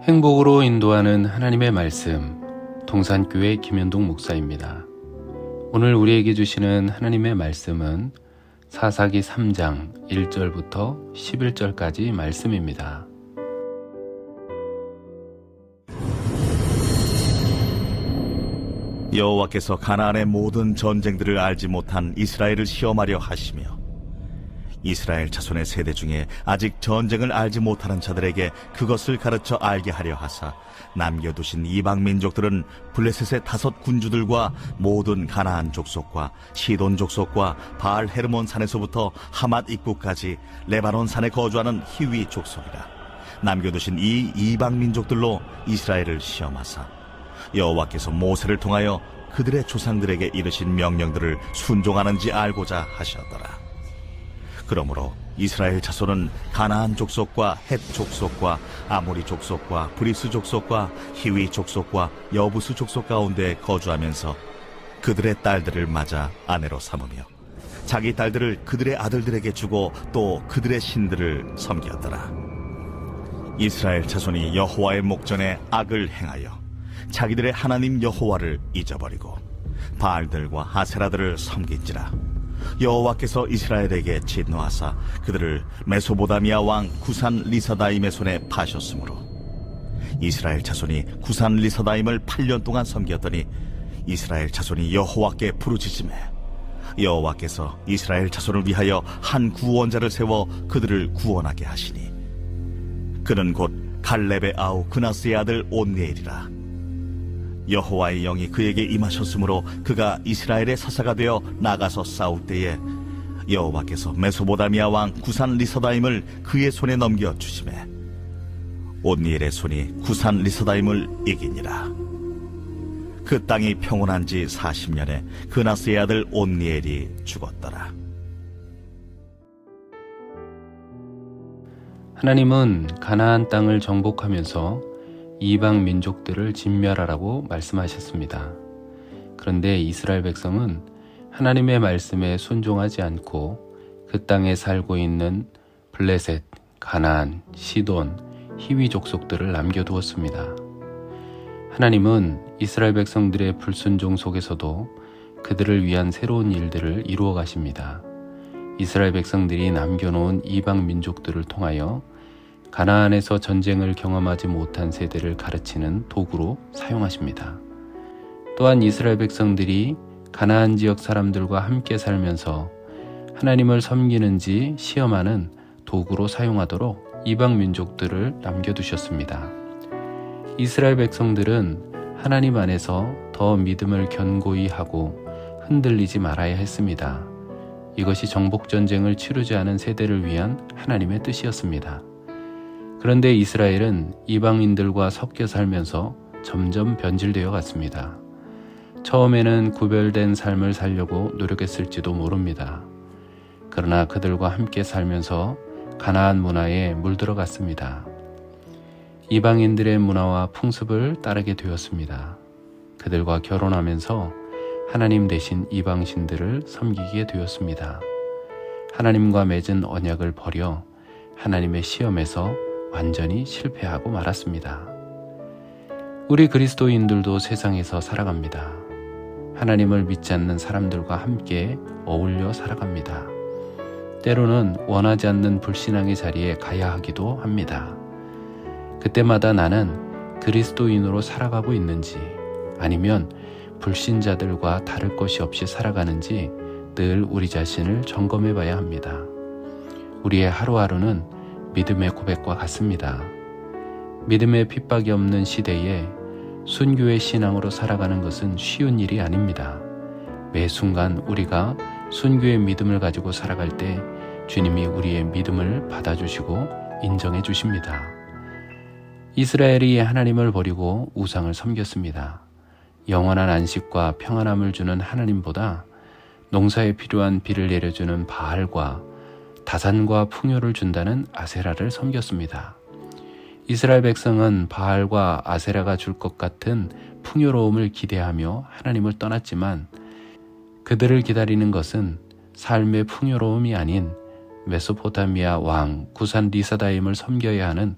행복으로 인도하는 하나님의 말씀, 동산교회 김현동 목사입니다. 오늘 우리에게 주시는 하나님의 말씀은 사사기 3장 1절부터 11절까지 말씀입니다. 여호와께서 가나안의 모든 전쟁들을 알지 못한 이스라엘을 시험하려 하시며 이스라엘 자손의 세대 중에 아직 전쟁을 알지 못하는 자들에게 그것을 가르쳐 알게 하려 하사 남겨두신 이방 민족들은 블레셋의 5 군주들과 모든 가나안 족속과 시돈 족속과 바알 헤르몬 산에서부터 하맛 입구까지 레바논 산에 거주하는 히위 족속이라. 남겨두신 이 이방 민족들로 이스라엘을 시험하사 여호와께서 모세를 통하여 그들의 조상들에게 이르신 명령들을 순종하는지 알고자 하셨더라. 그러므로 이스라엘 자손은 가나안 족속과 헷 족속과 아모리 족속과 브리스 족속과 히위 족속과 여부스 족속 가운데 거주하면서 그들의 딸들을 맞아 아내로 삼으며 자기 딸들을 그들의 아들들에게 주고 또 그들의 신들을 섬겼더라. 이스라엘 자손이 여호와의 목전에 악을 행하여 자기들의 하나님 여호와를 잊어버리고 바알들과 아세라들을 섬긴지라. 여호와께서 이스라엘에게 진노하사 그들을 메소보다미아 왕 구산 리사다임의 손에 파셨으므로 이스라엘 자손이 구산 리사다임을 8년 동안 섬겼더니 이스라엘 자손이 여호와께 부르짖으매 여호와께서 이스라엘 자손을 위하여 한 구원자를 세워 그들을 구원하게 하시니 그는 곧 갈렙의 아우 그나스의 아들 온니엘이라. 여호와의 영이 그에게 임하셨으므로 그가 이스라엘의 사사가 되어 나가서 싸울 때에 여호와께서 메소보다미아 왕 구산 리사다임을 그의 손에 넘겨 주시매 온니엘의 손이 구산 리사다임을 이기니라. 그 땅이 평온한 지 40년에 그나스의 아들 온니엘이 죽었더라. 하나님은 가나안 땅을 정복하면서 이방 민족들을 진멸하라고 말씀하셨습니다. 그런데 이스라엘 백성은 하나님의 말씀에 순종하지 않고 그 땅에 살고 있는 블레셋, 가나안, 시돈, 히위 족속들을 남겨두었습니다. 하나님은 이스라엘 백성들의 불순종 속에서도 그들을 위한 새로운 일들을 이루어 가십니다. 이스라엘 백성들이 남겨놓은 이방 민족들을 통하여 가나안에서 전쟁을 경험하지 못한 세대를 가르치는 도구로 사용하십니다. 또한 이스라엘 백성들이 가나안 지역 사람들과 함께 살면서 하나님을 섬기는지 시험하는 도구로 사용하도록 이방 민족들을 남겨두셨습니다. 이스라엘 백성들은 하나님 안에서 더 믿음을 견고히 하고 흔들리지 말아야 했습니다. 이것이 정복전쟁을 치르지 않은 세대를 위한 하나님의 뜻이었습니다. 그런데 이스라엘은 이방인들과 섞여 살면서 점점 변질되어 갔습니다. 처음에는 구별된 삶을 살려고 노력했을지도 모릅니다. 그러나 그들과 함께 살면서 가나안 문화에 물들어갔습니다. 이방인들의 문화와 풍습을 따르게 되었습니다. 그들과 결혼하면서 하나님 대신 이방신들을 섬기게 되었습니다. 하나님과 맺은 언약을 버려 하나님의 시험에서 완전히 실패하고 말았습니다. 우리 그리스도인들도 세상에서 살아갑니다. 하나님을 믿지 않는 사람들과 함께 어울려 살아갑니다. 때로는 원하지 않는 불신앙의 자리에 가야 하기도 합니다. 그때마다 나는 그리스도인으로 살아가고 있는지 아니면 불신자들과 다를 것이 없이 살아가는지 늘 우리 자신을 점검해 봐야 합니다. 우리의 하루하루는 믿음의 고백과 같습니다. 믿음의 핍박이 없는 시대에 순교의 신앙으로 살아가는 것은 쉬운 일이 아닙니다. 매 순간 우리가 순교의 믿음을 가지고 살아갈 때 주님이 우리의 믿음을 받아주시고 인정해 주십니다. 이스라엘이 하나님을 버리고 우상을 섬겼습니다. 영원한 안식과 평안함을 주는 하나님보다 농사에 필요한 비를 내려주는 바알과 다산과 풍요를 준다는 아세라를 섬겼습니다. 이스라엘 백성은 바알과 아세라가 줄 것 같은 풍요로움을 기대하며 하나님을 떠났지만 그들을 기다리는 것은 삶의 풍요로움이 아닌 메소포타미아 왕 구산 리사다임을 섬겨야 하는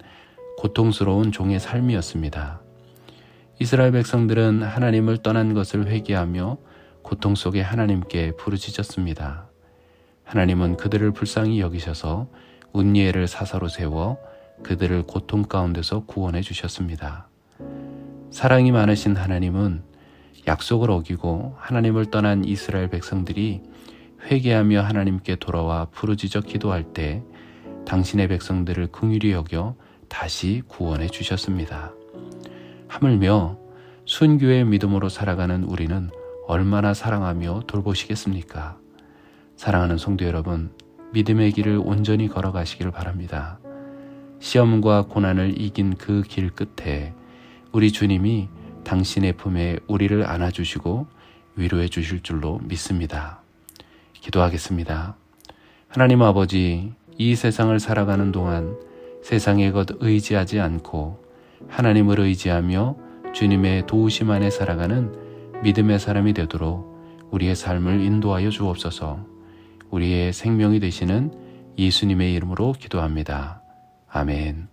고통스러운 종의 삶이었습니다. 이스라엘 백성들은 하나님을 떠난 것을 회개하며 고통 속에 하나님께 부르짖었습니다. 하나님은 그들을 불쌍히 여기셔서 운니엘을 사사로 세워 그들을 고통 가운데서 구원해 주셨습니다. 사랑이 많으신 하나님은 약속을 어기고 하나님을 떠난 이스라엘 백성들이 회개하며 하나님께 돌아와 부르짖어 기도할 때 당신의 백성들을 긍휼히 여겨 다시 구원해 주셨습니다. 하물며 순교의 믿음으로 살아가는 우리는 얼마나 사랑하며 돌보시겠습니까? 사랑하는 성도 여러분, 믿음의 길을 온전히 걸어가시길 바랍니다. 시험과 고난을 이긴 그 길 끝에 우리 주님이 당신의 품에 우리를 안아주시고 위로해 주실 줄로 믿습니다. 기도하겠습니다. 하나님 아버지, 이 세상을 살아가는 동안 세상의 것 의지하지 않고 하나님을 의지하며 주님의 도우심 안에 살아가는 믿음의 사람이 되도록 우리의 삶을 인도하여 주옵소서. 우리의 생명이 되시는 예수님의 이름으로 기도합니다. 아멘.